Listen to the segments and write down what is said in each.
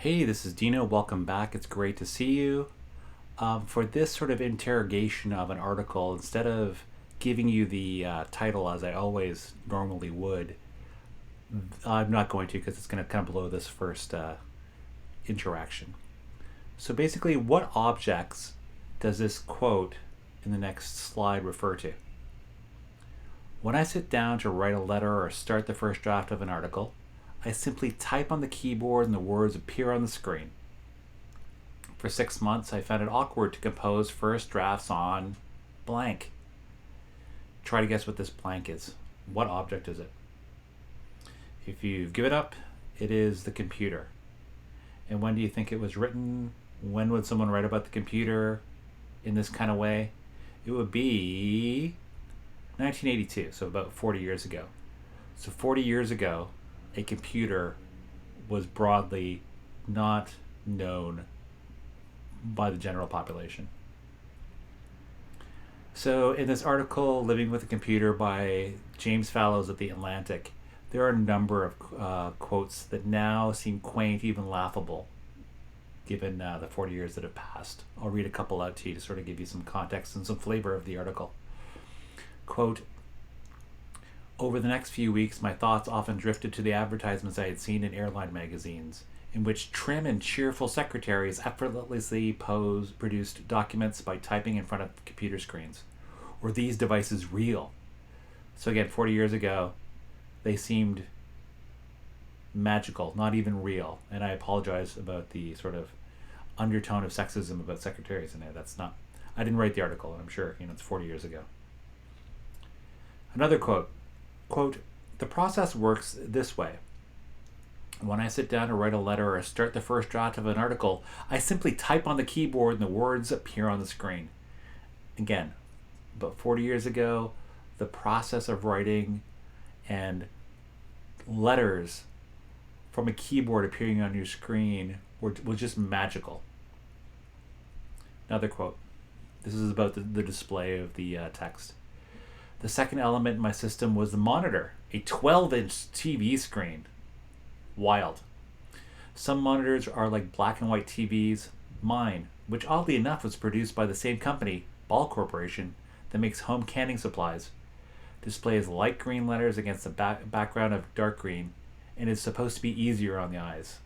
Hey, this is Dino. Welcome back. It's great to see you. For this sort of interrogation of an article, instead of giving you the title as I always normally would, I'm not going to because it's going to kind of blow this first interaction. So basically, what objects does this quote in the next slide refer to? When I sit down to write a letter or start the first draft of an article, I simply type on the keyboard and the words appear on the screen. For 6 months, I found it awkward to compose first drafts on blank. Try to guess what this blank is. What object is it? If you've given up, it is the computer. And when do you think it was written? When would someone write about the computer in this kind of way? It would be 1982, so about 40 years ago. So 40 years ago, a computer was broadly not known by the general population. So, in this article, Living with a Computer by James Fallows at The Atlantic, there are a number of quotes that now seem quaint, even laughable, given the 40 years that have passed. I'll read a couple out to you to sort of give you some context and some flavor of the article. Quote, over the next few weeks, my thoughts often drifted to the advertisements I had seen in airline magazines, in which trim and cheerful secretaries effortlessly produced documents by typing in front of computer screens. Were these devices real? So again, 40 years ago, they seemed magical, not even real. And I apologize about the sort of undertone of sexism about secretaries in there. That's not, I didn't write the article, and I'm sure, it's 40 years ago. Another quote, the process works this way. When I sit down to write a letter or start the first draft of an article, I simply type on the keyboard and the words appear on the screen. Again, about 40 years ago, the process of writing and letters from a keyboard appearing on your screen was just magical. Another quote. This is about the display of the text. The second element in my system was the monitor, a 12-inch TV screen. Wild. Some monitors are like black and white TVs. Mine, which oddly enough was produced by the same company, Ball Corporation, that makes home canning supplies, displays light green letters against a background of dark green, and is supposed to be easier on the eyes.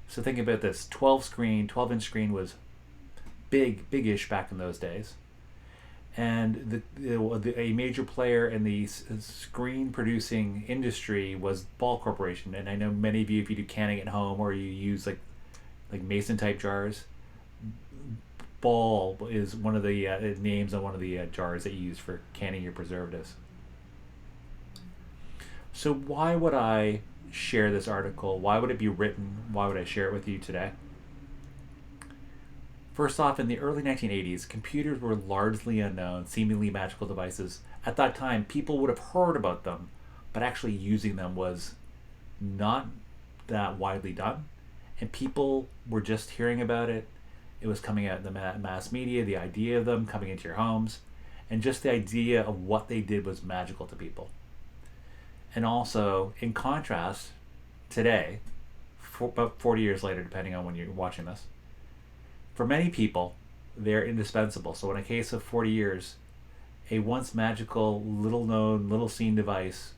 So think about this: 12-inch screen was big-ish back in those days. And a major player in the screen producing industry was Ball Corporation. And I know many of you, if you do canning at home or you use like mason type jars, Ball is one of the names on one of the jars that you use for canning your preservatives. So why would I share this article? Why would it be written? Why would I share it with you today? First off, in the early 1980s, computers were largely unknown, seemingly magical devices. At that time, people would have heard about them, but actually using them was not that widely done. And people were just hearing about it. It was coming out in the mass media, the idea of them coming into your homes, and just the idea of what they did was magical to people. And also, in contrast, today, about 40 years later, depending on when you're watching this, for many people, they're indispensable. So in a case of 40 years, a once magical, little-known, little-seen device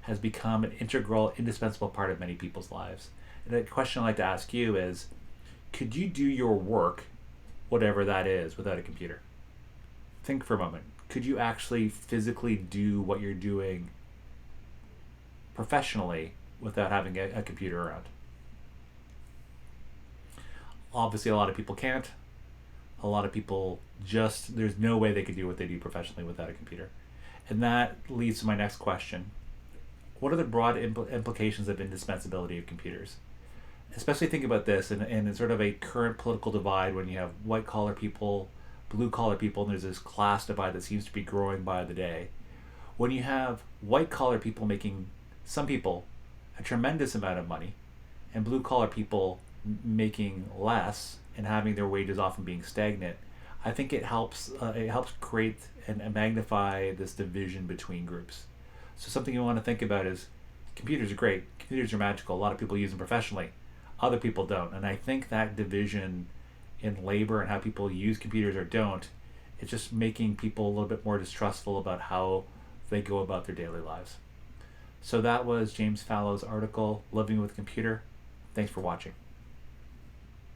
has become an integral, indispensable part of many people's lives. And the question I'd like to ask you is, could you do your work, whatever that is, without a computer? Think for a moment. Could you actually physically do what you're doing professionally without having a computer around? Obviously, a lot of people can't. A lot of people there's no way they could do what they do professionally without a computer. And that leads to my next question. What are the broad implications of indispensability of computers? Especially think about this in sort of a current political divide when you have white-collar people, blue-collar people, and there's this class divide that seems to be growing by the day. When you have white-collar people making, some people, a tremendous amount of money, and blue-collar people making less and having their wages often being stagnant, I think it helps create and magnify this division between groups. So something you want to think about is computers are great. Computers are magical. A lot of people use them professionally. other people don't. And I think that division in labor and how people use computers or don't, it's just making people a little bit more distrustful about how they go about their daily lives. So that was James Fallows' article, Living with a Computer. Thanks for watching.